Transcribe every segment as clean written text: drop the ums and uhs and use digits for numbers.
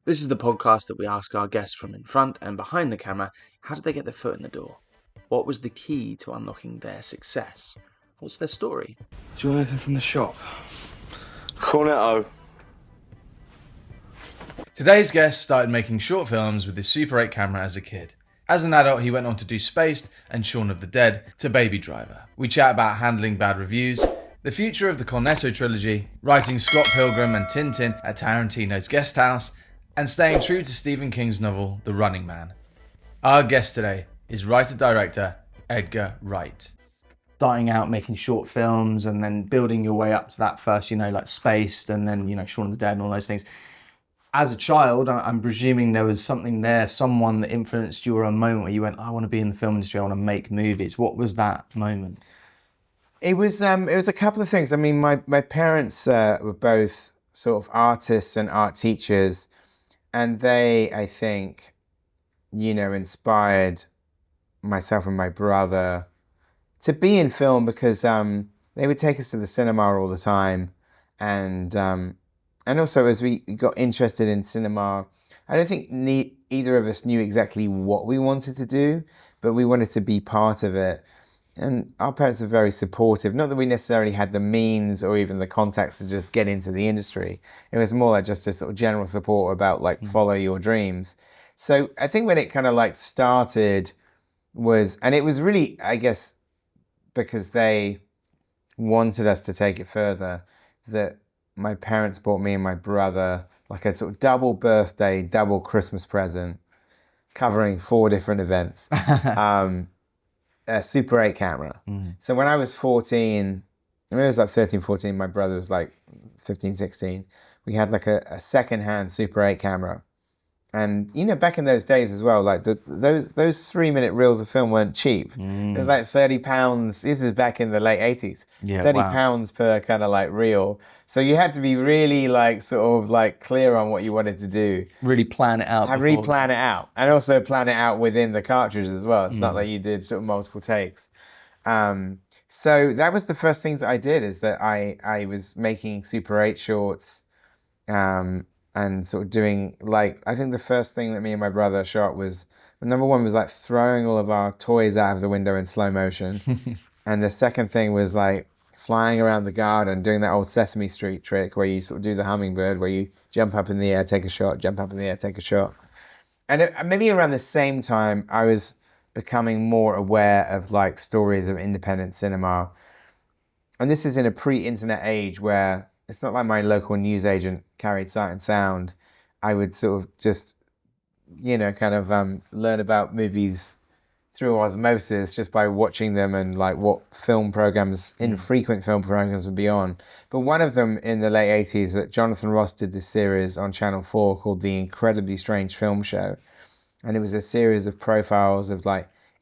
This is the podcast that we ask our guests from in front and behind the camera, how did they get their foot in the door? What was the key to unlocking their success? What's their story? Do you want anything from the shop? Cornetto. Today's guest started making short films with his Super 8 camera as a kid. As an adult, he went on to do Spaced and Shaun of the Dead to Baby Driver. We chat about handling bad reviews, the future of the Cornetto trilogy, writing Scott Pilgrim and Tintin at Tarantino's guest house, and staying true to Stephen King's novel The Running Man. Our guest today is Writer Director Edgar Wright. Starting out making short films and then building your way up to that first, like Spaced and then, Shaun of the Dead and all those things. As a child, I'm presuming there was something there, someone that influenced you, or a moment where you went, I want to be in the film industry, I want to make movies. What was that moment? It was a couple of things. I mean, my parents were both sort of artists and art teachers, and they, I think, inspired myself and my brother to be in film because they would take us to the cinema all the time, and also as we got interested in cinema, I don't think either of us knew exactly what we wanted to do, but we wanted to be part of it. And our parents are very supportive. Not that we necessarily had the means or even the contacts to just get into the industry. It was more like just a sort of general support about follow your dreams. So I think when it kind of started and it was really, I guess, because they wanted us to take it further, that my parents bought me and my brother a sort of double birthday, double Christmas present, covering 4 different events. A Super 8 camera. So when I was 14, I was 13, 14, my brother was 15, 16. We had a second-hand Super 8 camera. And, back in those days as well, those 3-minute reels of film weren't cheap. It was £30. This is back in the late 80s. Yeah, £30 per kind of reel. So you had to be really clear on what you wanted to do. Really plan it out. Really plan it out. And also plan it out within the cartridge as well. It's not like you did sort of multiple takes. So that was the first things that I did, is that I was making Super 8 shorts, and sort of doing I think the first thing that me and my brother shot was, number one was throwing all of our toys out of the window in slow motion. And the second thing was flying around the garden, doing that old Sesame Street trick where you sort of do the hummingbird, where you jump up in the air, take a shot, jump up in the air, take a shot. And maybe around the same time, I was becoming more aware of stories of independent cinema. And this is in a pre-internet age where it's not like my local newsagent carried sight and sound. I would sort of just, learn about movies through osmosis just by watching them and what film programs, infrequent film programs would be on. But one of them in the late 80s, that Jonathan Ross did this series on Channel 4 called The Incredibly Strange Film Show. And it was a series of profiles of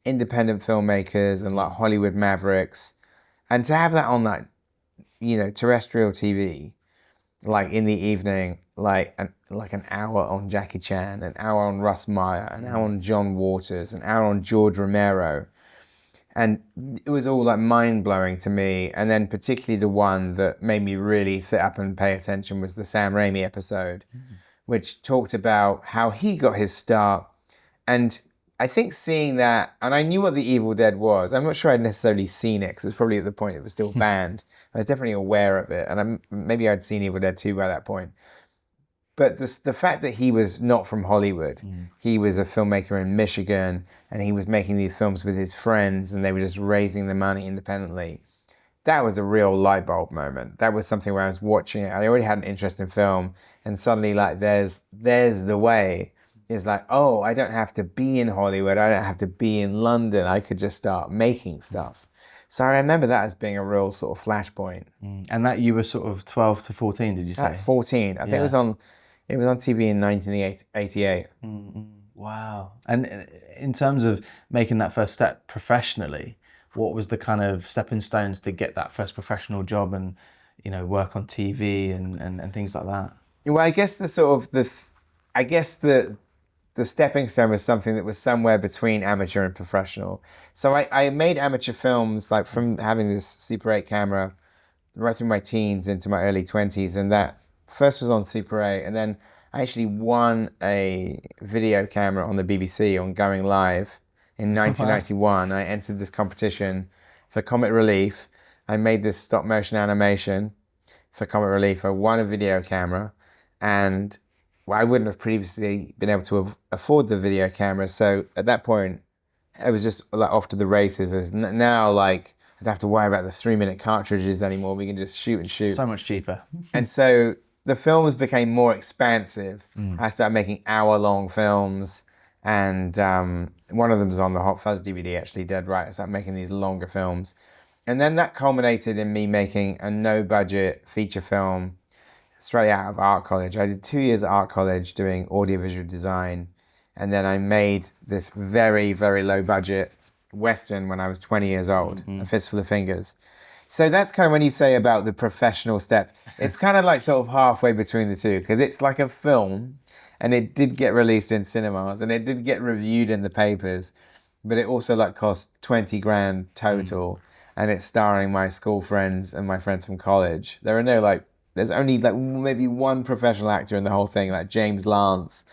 independent filmmakers and Hollywood mavericks. And to have that on terrestrial TV, in the evening, an hour on Jackie Chan, an hour on Russ Meyer, an hour on John Waters, an hour on George Romero. And it was all mind-blowing to me. And then particularly the one that made me really sit up and pay attention was the Sam Raimi episode, which talked about how he got his start. And I think seeing that, and I knew what The Evil Dead was. I'm not sure I'd necessarily seen it, because it was probably at the point it was still banned. I was definitely aware of it, and maybe I'd seen Evil Dead 2 by that point. But the fact that he was not from Hollywood, he was a filmmaker in Michigan, and he was making these films with his friends, and they were just raising the money independently. That was a real light bulb moment. That was something where I was watching it. I already had an interest in film, and suddenly there's the way. Is oh, I don't have to be in Hollywood. I don't have to be in London. I could just start making stuff. So I remember that as being a real sort of flashpoint. And that you were sort of 12 to 14, did you say? At 14. I think it was on TV in 1988. Wow. And in terms of making that first step professionally, what was the kind of stepping stones to get that first professional job and, work on TV and things like that? Well, I guess the stepping stone was something that was somewhere between amateur and professional. So I made amateur films from having this Super 8 camera right through my teens into my early 20s, and that first was on Super 8, and then I actually won a video camera on the BBC on Going Live in 1991. I entered this competition for Comic Relief. I made this stop motion animation for Comic Relief. I won a video camera, and I wouldn't have previously been able to afford the video camera. So at that point, I was just like off to the races. As now, like, I don't have to worry about the 3-minute cartridges anymore. We can just shoot and shoot. So much cheaper. And so the films became more expansive. I started making hour-long films, and one of them was on the Hot Fuzz DVD, actually, dead right. I started making these longer films. And then that culminated in me making a no-budget feature film straight out of art college. I did 2 years at art college doing audiovisual design, and then I made this very, very low-budget Western when I was 20 years old, A Fistful of Fingers. So that's kind of when you say about the professional step, it's kind of like sort of halfway between the two, because it's like a film, and it did get released in cinemas, and it did get reviewed in the papers, but it also like cost 20 grand total, and it's starring my school friends and my friends from college. There are no like, there's only like maybe one professional actor in the whole thing, like James Lance.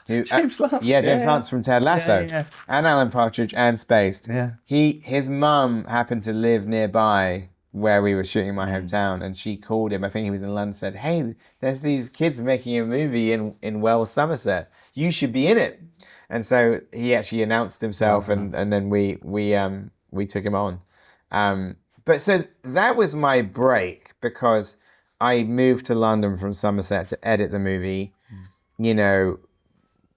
James Lance? Yeah, James Lance from Ted Lasso. Yeah. And Alan Partridge and Spaced. Yeah. His mum happened to live nearby where we were shooting in my hometown, and she called him, I think he was in London, said, hey, there's these kids making a movie in Wells, Somerset. You should be in it. And so he actually announced himself, and then we took him on. But so that was my break, because I moved to London from Somerset to edit the movie. You know,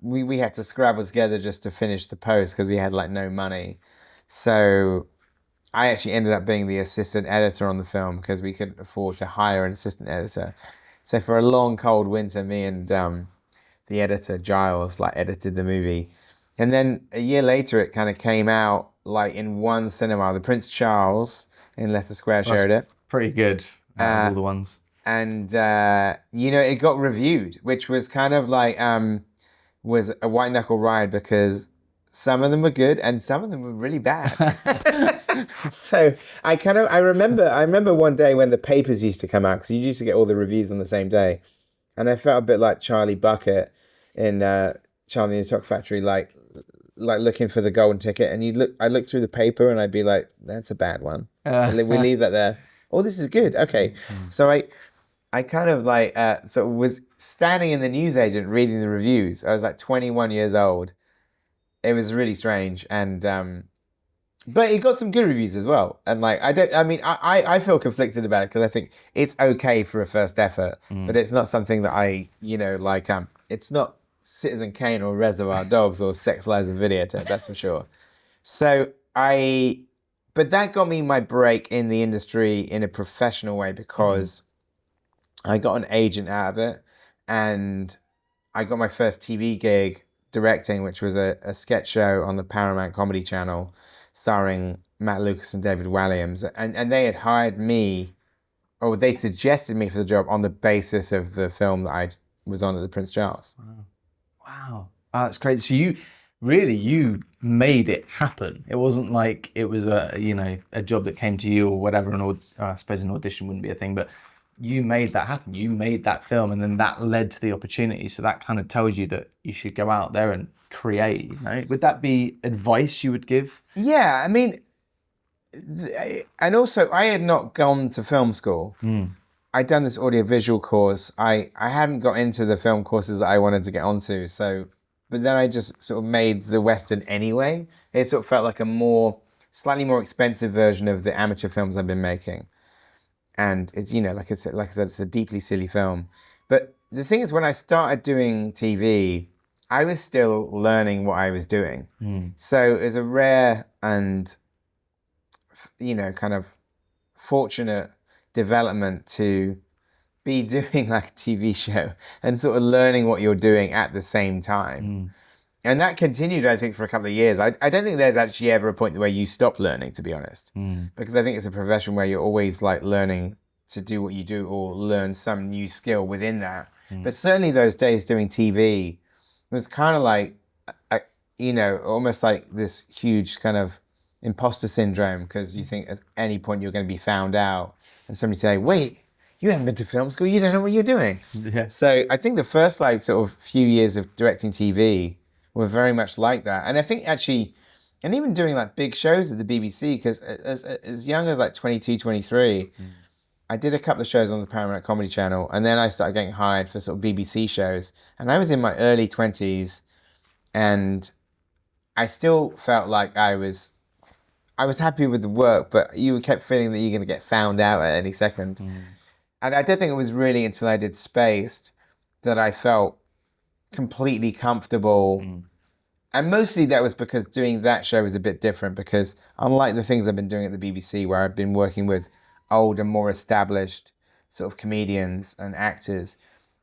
we had to scrabble together just to finish the post because we had like no money. So I actually ended up being the assistant editor on the film because we couldn't afford to hire an assistant editor. So for a long cold winter, me and the editor Giles like edited the movie. And then a year later it kind of came out like in one cinema. The Prince Charles in Leicester Square showed it. Pretty good. All the ones. And you know, it got reviewed, which was kind of like was a white knuckle ride, because some of them were good and some of them were really bad. So I remember one day when the papers used to come out, because you used to get all the reviews on the same day, and I felt a bit like Charlie Bucket in Charlie and the Chocolate Factory, like looking for the golden ticket, and I'd look through the paper and I'd be like, that's a bad one. We leave that there. Oh, this is good. Okay. So I kind of like so was standing in the newsagent reading the reviews. I was like 21 years old. It was really strange, and but it got some good reviews as well. And like I feel conflicted about it, because I think it's okay for a first effort, but it's not something that I, you know, like it's not Citizen Kane or Reservoir Dogs or Sex Lies and Videotape, that's for sure. So but that got me my break in the industry in a professional way, because I got an agent out of it, and I got my first TV gig directing, which was a sketch show on the Paramount Comedy Channel starring Matt Lucas and David Walliams. And they had hired me, or they suggested me for the job on the basis of the film that I was on at the Prince Charles. Wow. That's great. So you made it happen. It wasn't like it was a job that came to you or whatever, I suppose an audition wouldn't be a thing, but you made that happen. You made that film, and then that led to the opportunity. So that kind of tells you that you should go out there and create. You know? Would that be advice you would give? Yeah, I mean, and also I had not gone to film school. I'd done this audiovisual course. I hadn't got into the film courses that I wanted to get onto. So, but then I just sort of made the Western anyway. It sort of felt like a slightly more expensive version of the amateur films I've been making. And it's, you know, like I said, it's a deeply silly film. But the thing is, when I started doing TV, I was still learning what I was doing. So it was a rare and, you know, kind of fortunate development to be doing like a TV show and sort of learning what you're doing at the same time. And that continued, I think, for a couple of years. I don't think there's actually ever a point where you stop learning, to be honest. Because I think it's a profession where you're always like learning to do what you do or learn some new skill within that. But certainly those days doing TV was kind of like, you know, almost like this huge kind of imposter syndrome, because you think at any point you're going to be found out and somebody say, wait, you haven't been to film school, you don't know what you're doing. Yeah. So I think the first like sort of few years of directing TV were very much like that. And I think actually, and even doing like big shows at the BBC, because as young as like 22, 23, I did a couple of shows on the Paramount Comedy Channel, and then I started getting hired for sort of BBC shows. And I was in my early 20s, and I still felt like I was happy with the work, but you kept feeling that you're going to get found out at any second. And I don't think it was really until I did Spaced that I felt completely comfortable. And mostly that was because doing that show was a bit different, because unlike the things I've been doing at the BBC, where I've been working with older, more established sort of comedians and actors,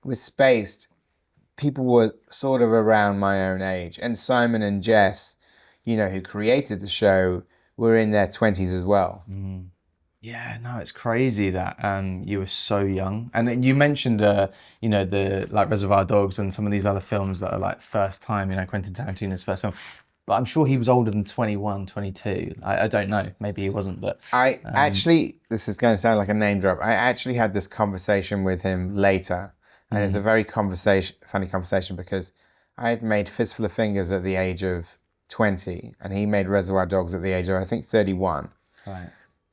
with Spaced, people were sort of around my own age. And Simon and Jess, you know, who created the show, were in their 20s as well. Yeah, no, it's crazy that you were so young. And then you mentioned, you know, the like Reservoir Dogs and some of these other films that are like first time, you know, Quentin Tarantino's first film. But I'm sure he was older than 21, 22. I don't know. Maybe he wasn't, but... I actually, this is going to sound like a name drop, I actually had this conversation with him later. And it's a very funny conversation, because I had made Fistful of Fingers at the age of 20, and he made Reservoir Dogs at the age of, I think, 31. Right.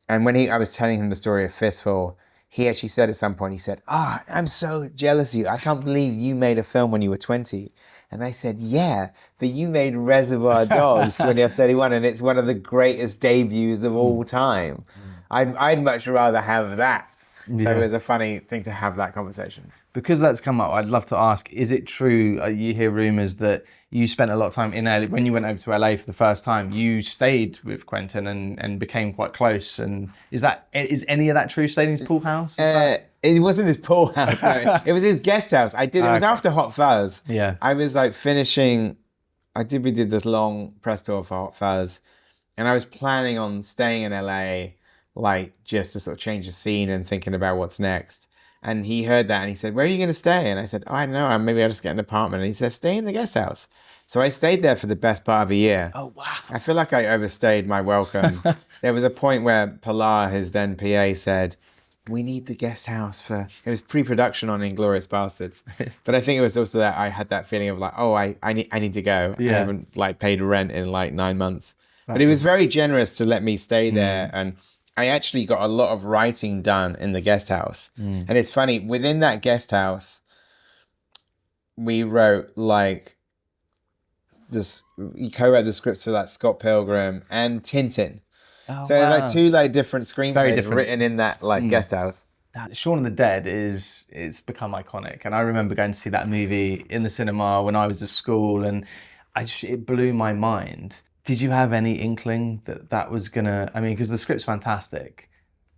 And when I was telling him the story of Fistful, he actually said at some point, he said, I'm so jealous of you. I can't believe you made a film when you were 20. And I said, yeah, but you made Reservoir Dogs when you're 31, and it's one of the greatest debuts of all time. I'd much rather have that. So it was a funny thing to have that conversation. Because that's come up, I'd love to ask, is it true, you hear rumours that you spent a lot of time in LA, when you went over to LA for the first time, you stayed with Quentin and became quite close, and is any of that true? Stayed in his pool house? It wasn't his pool house, no. It was his guest house. It was after Hot Fuzz. Yeah. I was like finishing, we did this long press tour for Hot Fuzz, and I was planning on staying in LA, like just to sort of change the scene and thinking about what's next. And he heard that and he said, where are you going to stay? And I said, I don't know, maybe I'll just get an apartment. And he said, stay in the guest house. So I stayed there for the best part of a year. Oh, wow. I feel like I overstayed my welcome. There was a point where Pilar, his then PA, said, we need the guest house for... It was pre-production on Inglourious Bastards. But I think it was also that I had that feeling of like, I need to go. Yeah. I haven't like paid rent in like 9 months. But he was very generous to let me stay there. And I actually got a lot of writing done in the guest house. And it's funny, within that guest house, we wrote like this, he co-wrote the scripts for like Scott Pilgrim and Tintin. Oh, So wow. it's like two like different screenplays different. written in that like guest house. Shaun of the Dead it's become iconic, and I remember going to see that movie in the cinema when I was at school, and it blew my mind. Did you have any inkling that was gonna? I mean, because the script's fantastic,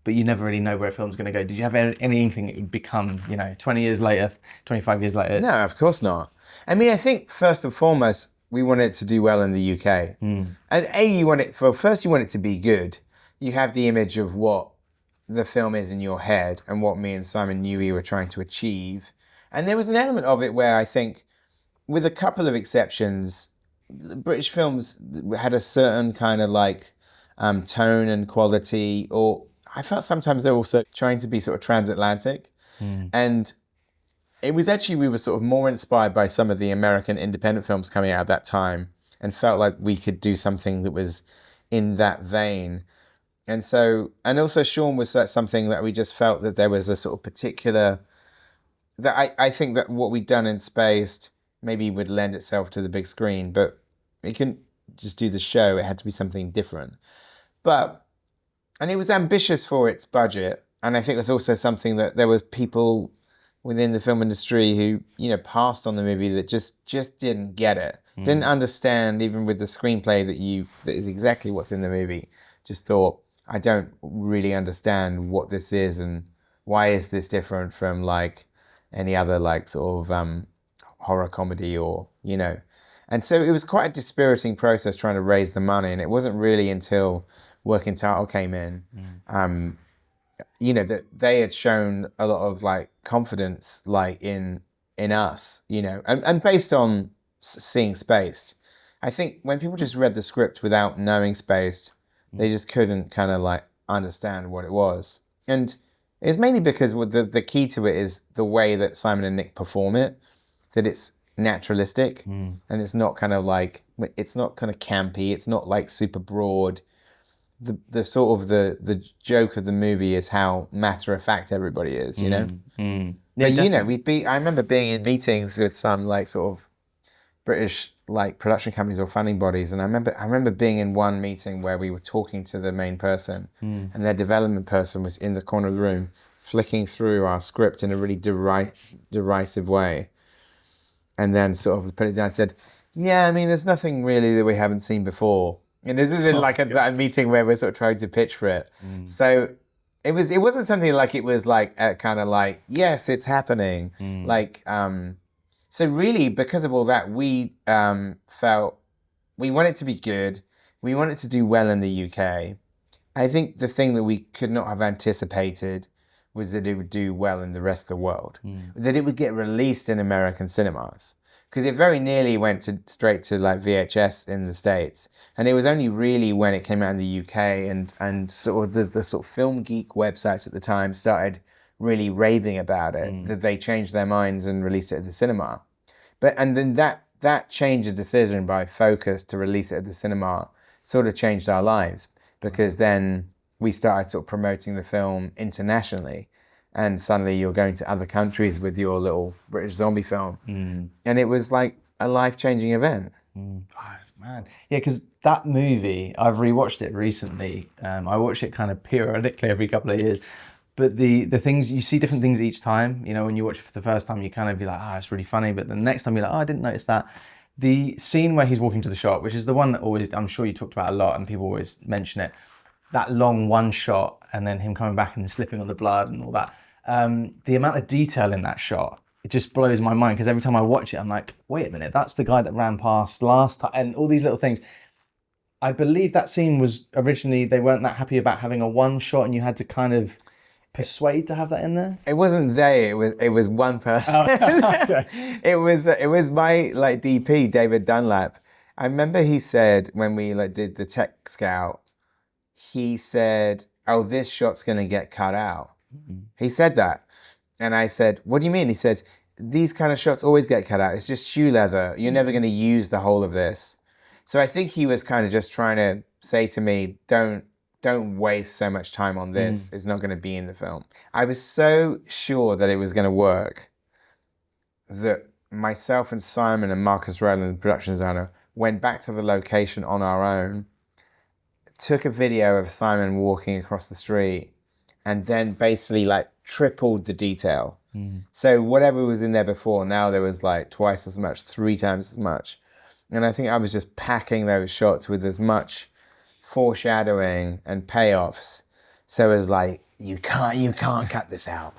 but you never really know where a film's gonna go. Did you have any inkling it would become, 20 years later, 25 years later? No, of course not. I mean, I think first and foremost, we want it to do well in the UK. And you want it to be good. You have the image of what the film is in your head and what me and Simon knew we were trying to achieve. And there was an element of it where I think, with a couple of exceptions, British films had a certain kind of like tone and quality, or I felt sometimes they're also trying to be sort of transatlantic. And it was actually, we were sort of more inspired by some of the American independent films coming out at that time, and felt like we could do something that was in that vein. And so, and also Shaun was something that we just felt that there was a sort of particular, that I think that what we'd done in Spaced maybe would lend itself to the big screen, but we couldn't just do the show, it had to be something different. And it was ambitious for its budget, and I think it was also something that there was people within the film industry who, passed on the movie that just didn't get it. Didn't understand, even with the screenplay that is exactly what's in the movie. Just thought, I don't really understand what this is, and why is this different from like any other like sort of horror comedy, or, And so it was quite a dispiriting process trying to raise the money, and it wasn't really until Working Title came in, that they had shown a lot of like confidence like in us, and based on seeing Spaced. I think when people just read the script without knowing Spaced, they just couldn't kind of like understand what it was. And It's mainly because the key to it is the way that Simon and Nick perform it, that it's naturalistic and it's not kind of campy. It's not like super broad. The sort of the joke of the movie is how matter of fact everybody is, you know. Yeah, But I remember being in meetings with some like sort of British like production companies or funding bodies, and I remember being in one meeting where we were talking to the main person, and their development person was in the corner of the room flicking through our script in a really derisive way, and then sort of put it down and said, "Yeah, I mean, there's nothing really that we haven't seen before." And this is in like a meeting where we're sort of trying to pitch for it. So it wasn't something like it was like kind of like, yes, it's happening. So really, because of all that, we felt we want it to be good. We want it to do well in the UK. I think the thing that we could not have anticipated was that it would do well in the rest of the world, that it would get released in American cinemas. Because it very nearly went straight to like VHS in the States. And it was only really when it came out in the UK and sort of the sort of film geek websites at the time started really raving about it, that they changed their minds and released it at the cinema. And then that change of decision by Focus to release it at the cinema sort of changed our lives, because then we started sort of promoting the film internationally. And suddenly you're going to other countries with your little British zombie film. And it was like a life-changing event. Oh, man. Yeah, because that movie, I've rewatched it recently. I watch it kind of periodically every couple of years. But the things, you see different things each time. You know, when you watch it for the first time, you kind of be like, it's really funny. But the next time you're like, I didn't notice that. The scene where he's walking to the shop, which is the one that always, I'm sure you talked about a lot and people always mention it. That long one shot and then him coming back and slipping on the blood and all that. The amount of detail in that shot, it just blows my mind, because every time I watch it, I'm like, wait a minute, that's the guy that ran past last time, and all these little things. I believe that scene was originally, they weren't that happy about having a one shot and you had to kind of persuade to have that in there. It wasn't it was one person. Okay. It was my like DP, David Dunlap. I remember he said when we like did the tech scout, he said, "Oh, this shot's gonna get cut out." He said that. And I said, "What do you mean?" He said, "These kind of shots always get cut out. It's just shoe leather. You're never going to use the whole of this." So I think he was kind of just trying to say to me, don't waste so much time on this. It's not going to be in the film. I was so sure that it was going to work that myself and Simon and Marcus Rowland, the production designer, went back to the location on our own, took a video of Simon walking across the street, and then basically like tripled the detail. So whatever was in there before, now there was like twice as much, 3 times as much. And I think I was just packing those shots with as much foreshadowing and payoffs. So it was like, you can't cut this out.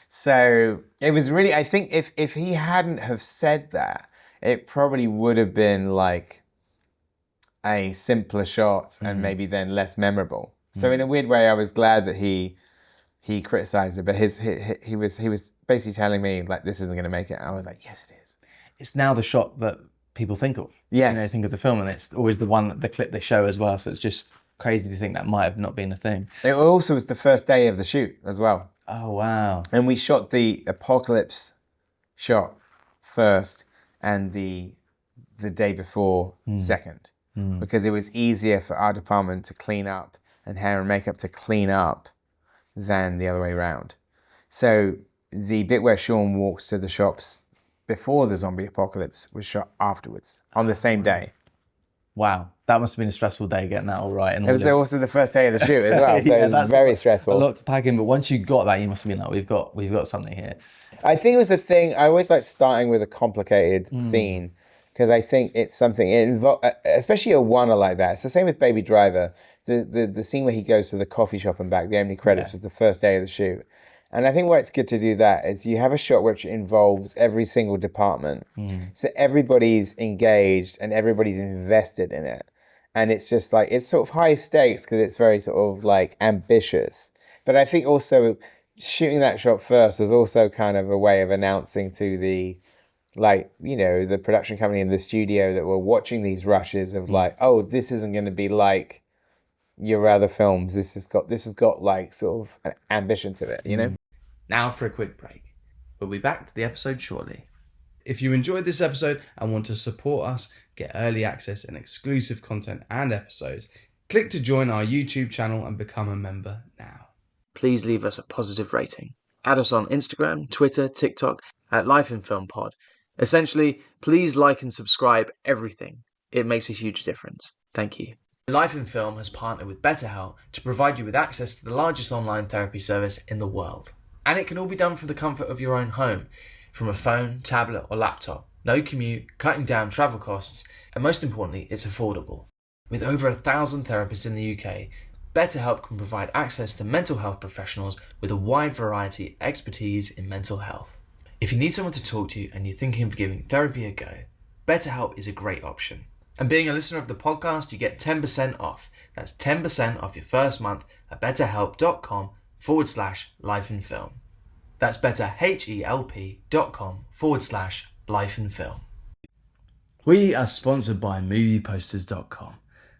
So it was really, I think if he hadn't have said that, it probably would have been like a simpler shot and maybe then less memorable. So in a weird way, I was glad that he criticized it, but he was basically telling me like, this isn't going to make it. I was like, yes, it is. It's now the shot that people think of. Yes. You know, think of the film, and it's always the clip they show as well. So it's just crazy to think that might have not been a thing. It also was the first day of the shoot as well. Oh, wow. And we shot the apocalypse shot first and the day before second, because it was easier for our department to clean up and hair and makeup to clean up than the other way around. So the bit where Shaun walks to the shops before the zombie apocalypse was shot afterwards on the same day. Wow, that must have been a stressful day getting that all right. And it was also the first day of the shoot as well, so it was very stressful. A lot to pack in, but once you got that, you must have been like, we've got something here. I think it was the thing, I always like starting with a complicated scene, because I think it's something, especially a oneer like that. It's the same with Baby Driver. The scene where he goes to the coffee shop and back, the opening credits was the first day of the shoot. And I think why it's good to do that is you have a shot which involves every single department. So everybody's engaged and everybody's invested in it. And it's just like, it's sort of high stakes because it's very sort of like ambitious. But I think also shooting that shot first was also kind of a way of announcing to the, like, you know, the production company in the studio that were watching these rushes of like, oh, this isn't going to be like your other films. This has got like sort of an ambition to it, you know? Now for a quick break. We'll be back to the episode shortly. If you enjoyed this episode and want to support us, get early access and exclusive content and episodes, click to join our YouTube channel and become a member now. Please leave us a positive rating. Add us on Instagram, Twitter, TikTok at Life in Film Pod. Essentially, please like and subscribe everything. It makes a huge difference. Thank you. Life in Film has partnered with BetterHelp to provide you with access to the largest online therapy service in the world. And it can all be done from the comfort of your own home, from a phone, tablet or laptop. No commute, cutting down travel costs, and most importantly, it's affordable. With over 1,000 therapists in the UK, BetterHelp can provide access to mental health professionals with a wide variety of expertise in mental health. If you need someone to talk to and you're thinking of giving therapy a go, BetterHelp is a great option. And being a listener of the podcast, you get 10% off. That's 10% off your first month at betterhelp.com/lifeinfilm. That's betterhelp.com/lifeinfilm. We are sponsored by movieposters.com.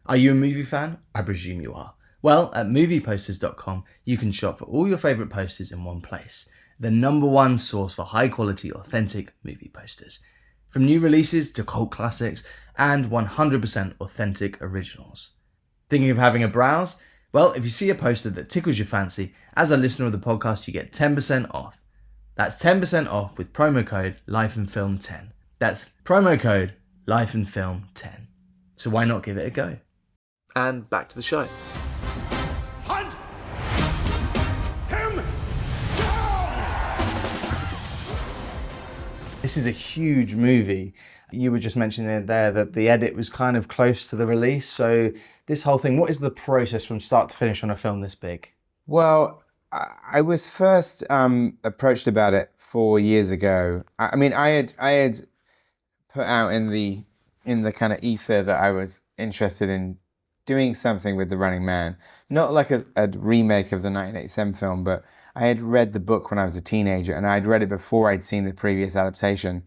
Are you a movie fan? I presume you are. Well, at movieposters.com, you can shop for all your favourite posters in one place. The #1 source for high-quality, authentic movie posters. From new releases to cult classics and 100% authentic originals. Thinking of having a browse? Well, if you see a poster that tickles your fancy, as a listener of the podcast, you get 10% off. That's 10% off with promo code LifeInFilm10. That's promo code LifeInFilm10. So why not give it a go? And back to the show. Hunt him down! This is a huge movie. You were just mentioning it there that the edit was kind of close to the release. So this whole thing, what is the process from start to finish on a film this big? Well, I was first approached about it 4 years ago. I mean, I had put out in the kind of ether that I was interested in doing something with The Running Man. Not like a remake of the 1987 film, but I had read the book when I was a teenager, and I'd read it before I'd seen the previous adaptation.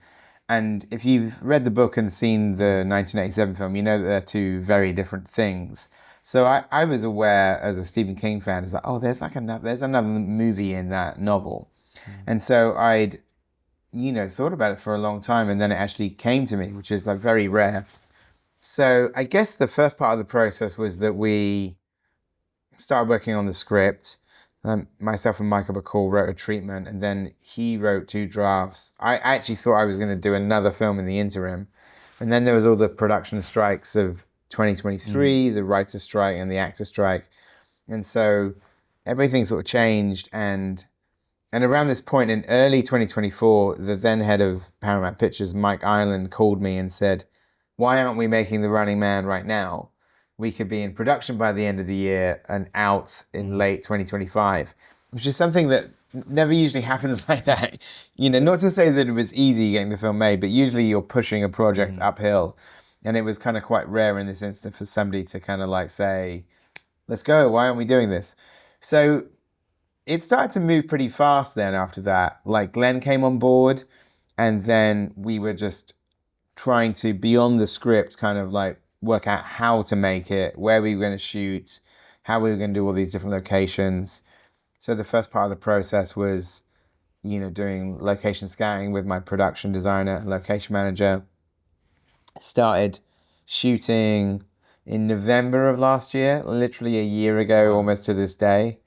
And if you've read the book and seen the 1987 film, you know that they're two very different things. So I was aware as a Stephen King fan, it's like, oh, there's another movie in that novel. And so I'd, thought about it for a long time, and then it actually came to me, which is like very rare. So I guess the first part of the process was that we started working on the script. Myself and Michael Bacall wrote a treatment, and then he wrote 2 drafts. I actually thought I was going to do another film in the interim. And then there was all the production strikes of 2023, the writer strike and the actor strike. And so everything sort of changed. And around this point in early 2024, the then head of Paramount Pictures, Mike Ireland, called me and said, why aren't we making The Running Man right now? We could be in production by the end of the year and out in late 2025, which is something that never usually happens like that. Not to say that it was easy getting the film made, but usually you're pushing a project uphill. And it was kind of quite rare in this instance for somebody to kind of like say, let's go, why aren't we doing this? So it started to move pretty fast then after that. Like Glenn came on board, and then we were just trying to, beyond the script, kind of like work out how to make it, where we were going to shoot, how we were going to do all these different locations. So the first part of the process was, doing location scouting with my production designer and location manager. Started shooting in November of last year, literally a year ago, almost to this day.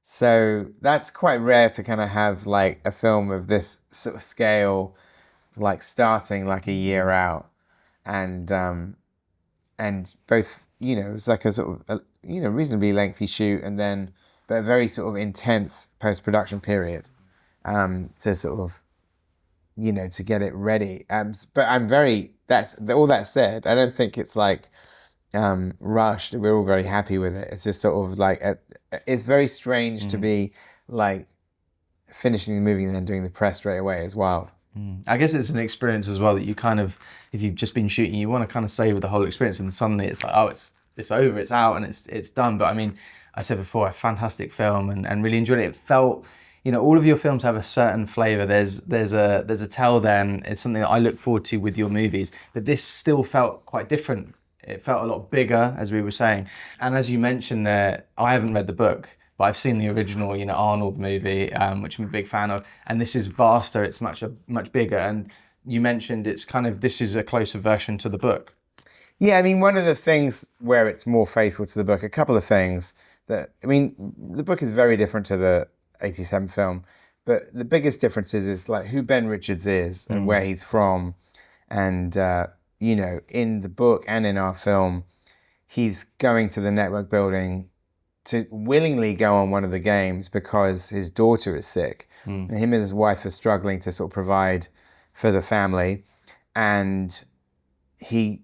So that's quite rare to kind of have like a film of this sort of scale, like starting like a year out. And both, it was like a sort of, reasonably lengthy shoot, and then, but a very sort of intense post-production period to sort of, to get it ready. But I'm very, all that said, I don't think it's like rushed. We're all very happy with it. It's just sort of like, it's very strange to be like finishing the movie and then doing the press straight away as well. I guess it's an experience as well that you kind of, if you've just been shooting, you want to kind of savor the whole experience, and suddenly it's like, oh, it's over, it's out, and it's done. But I mean, I said before, a fantastic film, and really enjoyed it. It felt, all of your films have a certain flavour. There's a tell there, and it's something that I look forward to with your movies. But this still felt quite different It felt a lot bigger, as we were saying. And as you mentioned there, I haven't read the book, but I've seen the original, Arnold movie, which I'm a big fan of. And this is vaster. It's much bigger. And you mentioned this is a closer version to the book. Yeah, I mean, one of the things where it's more faithful to the book, a couple of things the book is very different to the 87 film, but the biggest difference is like who Ben Richards is and where he's from. And, in the book and in our film, he's going to the network building to willingly go on one of the games because his daughter is sick. And him and his wife are struggling to sort of provide for the family. And he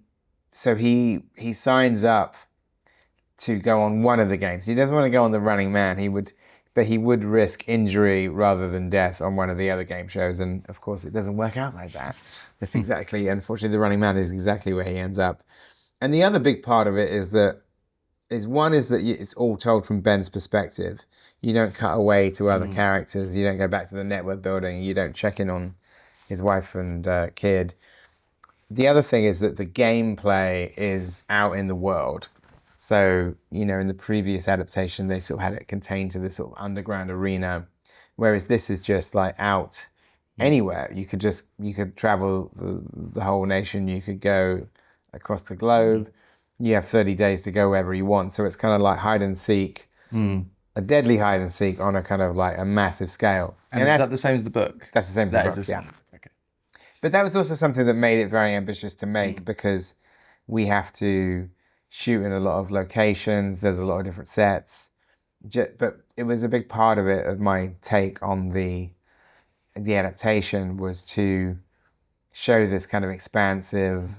signs up to go on one of the games. He doesn't want to go on the Running Man. But he would risk injury rather than death on one of the other game shows. And of course, it doesn't work out like that. That's exactly, unfortunately, the Running Man is exactly where he ends up. And the other big part of it is that it's all told from Ben's perspective. You don't cut away to other characters. You don't go back to the network building. You don't check in on his wife and kid. The other thing is that the gameplay is out in the world. So, in the previous adaptation, they sort of had it contained to this sort of underground arena, whereas this is just like out anywhere. You could travel the whole nation. You could go across the globe. You have 30 days to go wherever you want. So it's kind of like hide and seek, a deadly hide and seek on a kind of like a massive scale. And is that the same as the book? That's the same as the book, yeah. Okay. But that was also something that made it very ambitious to make because we have to shoot in a lot of locations. There's a lot of different sets. But it was a big part of it, of my take on the adaptation, was to show this kind of expansive,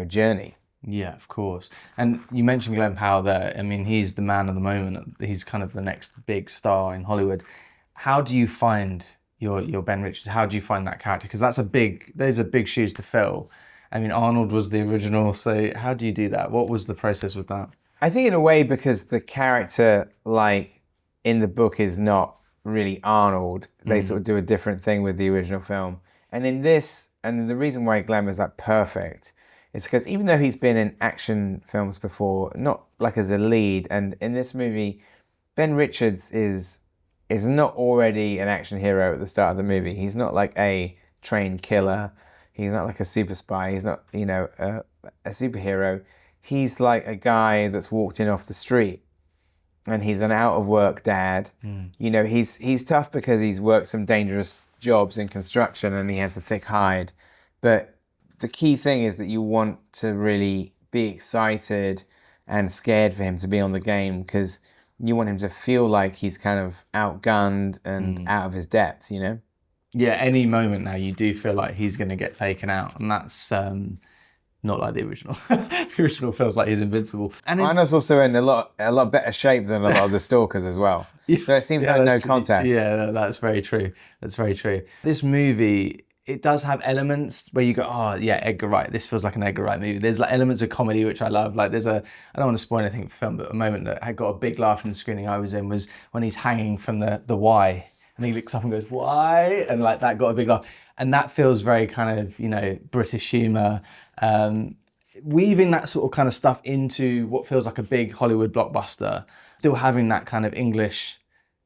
journey. Yeah, of course. And you mentioned Glenn Powell there. I mean, he's the man of the moment. He's kind of the next big star in Hollywood. How do you find your Ben Richards? How do you find that character? Because those are big shoes to fill. I mean, Arnold was the original, so how do you do that? What was the process with that? I think in a way because the character, like, in the book is not really Arnold. They sort of do a different thing with the original film. And in this, and the reason why Glenn was like perfect is because even though he's been in action films before, not like as a lead, and in this movie, Ben Richards is not already an action hero at the start of the movie. He's not like a trained killer. He's not like a super spy. He's not, a superhero. He's like a guy that's walked in off the street, and he's an out of work dad. He's tough because he's worked some dangerous jobs in construction and he has a thick hide. But the key thing is that you want to really be excited and scared for him to be on the game because you want him to feel like he's kind of outgunned and out of his depth, Yeah, any moment now you do feel like he's going to get taken out, and that's not like the original. The original feels like he's invincible. And Arnold's also in a lot better shape than a lot of the stalkers as well. So it seems like no contest. Yeah, that's very true. That's very true. This movie, it does have elements where you go, oh yeah, Edgar Wright. This feels like an Edgar Wright movie. There's like elements of comedy which I love. Like I don't want to spoil anything for the film, but a moment that I got a big laugh in the screening I was in was when he's hanging from the Y. And he looks up and goes, why? And like that got a big laugh. And that feels very kind of, British humour. Weaving that sort of kind of stuff into what feels like a big Hollywood blockbuster, still having that kind of English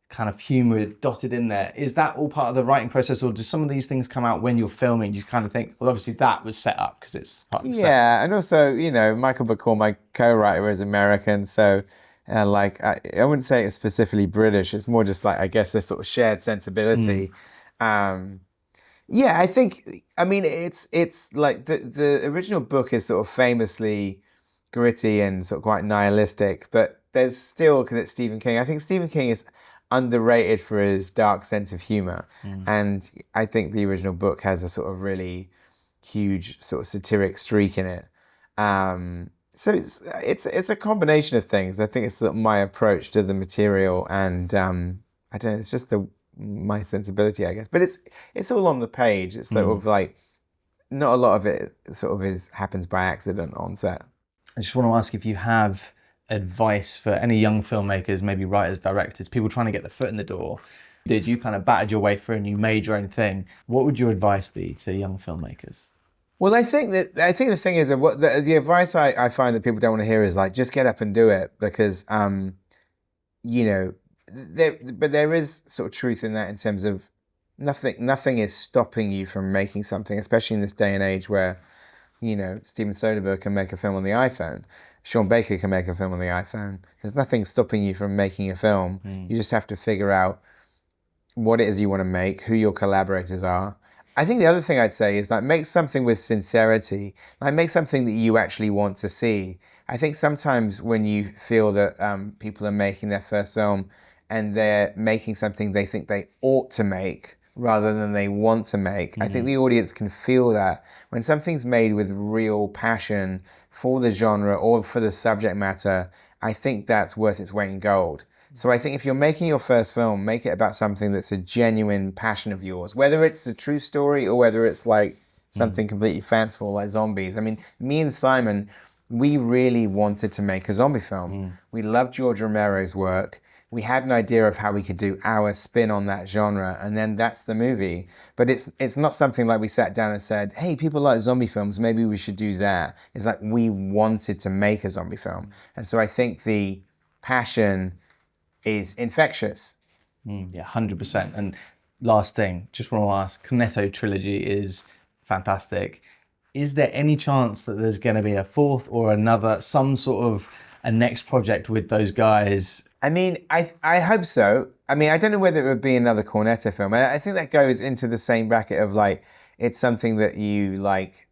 kind of humour dotted in there. Is that all part of the writing process, or do some of these things come out when you're filming? You kind of think, well, obviously that was set up because it's part of the set. Yeah, and also, Michael Bacall, my co-writer, is American, so... I wouldn't say it's specifically British. It's more just like, I guess, a sort of shared sensibility. I think, it's like the original book is sort of famously gritty and sort of quite nihilistic, but there's still, because it's Stephen King, I think Stephen King is underrated for his dark sense of humor. And I think the original book has a sort of really huge sort of satiric streak in it. So it's a combination of things. I think it's my approach to the material, and I don't know. It's just my sensibility, I guess. But it's all on the page. It's sort of like not a lot of it sort of happens by accident on set. I just want to ask if you have advice for any young filmmakers, maybe writers, directors, people trying to get their foot in the door. Did you kind of battered your way through and you made your own thing? What would your advice be to young filmmakers? Well, I think the thing is that what the advice I find that people don't want to hear is like, just get up and do it, because there is sort of truth in that, in terms of nothing is stopping you from making something, especially in this day and age where, Steven Soderbergh can make a film on the iPhone. Sean Baker can make a film on the iPhone. There's nothing stopping you from making a film. You just have to figure out what it is you want to make, who your collaborators are. I think the other thing I'd say is, like, make something with sincerity. Like, make something that you actually want to see. I think sometimes when you feel that people are making their first film and they're making something they think they ought to make rather than they want to make, I think the audience can feel that. When something's made with real passion for the genre or for the subject matter, I think that's worth its weight in gold. So I think if you're making your first film, make it about something that's a genuine passion of yours, whether it's a true story or whether it's like something completely fanciful like zombies. I mean, me and Simon, we really wanted to make a zombie film. We loved George Romero's work. We had an idea of how we could do our spin on that genre, and then that's the movie. But it's not something like we sat down and said, hey, people like zombie films, maybe we should do that. It's like we wanted to make a zombie film. And so I think the passion is infectious. Yeah, 100%. And last thing, just want to ask, Cornetto trilogy is fantastic. Is there any chance that there's going to be a fourth or another, some sort of a next project with those guys? I mean, I hope so. I mean, I don't know whether it would be another Cornetto film. I think that goes into the same bracket of like, it's something that you like,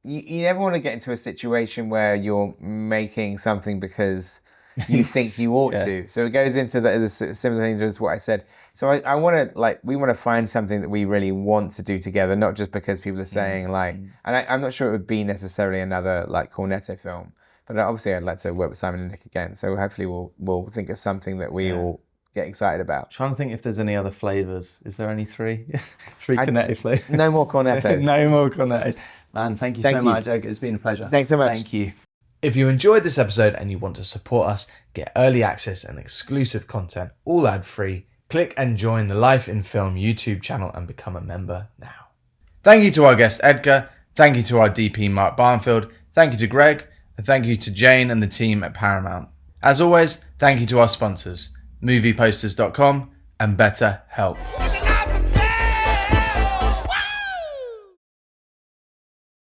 you never want to get into a situation where you're making something because you think you ought to. So it goes into the similar thing to what I said. So I want to, we want to find something that we really want to do together, not just because people are saying and I'm not sure it would be necessarily another Cornetto film, but obviously I'd like to work with Simon and Nick again. So hopefully we'll think of something that we all get excited about. Trying to think if there's any other flavors. Is there any three Cornetto flavors? No more Cornettos. No more Cornettos. Man, thank you so much, Edgar. It's been a pleasure. Thanks so much. Thank you. If you enjoyed this episode and you want to support us, get early access and exclusive content, all ad-free, click and join the Life in Film YouTube channel and become a member now. Thank you to our guest Edgar, thank you to our DP Mark Barnfield, thank you to Greg, and thank you to Jane and the team at Paramount. As always, thank you to our sponsors, movieposters.com and BetterHelp.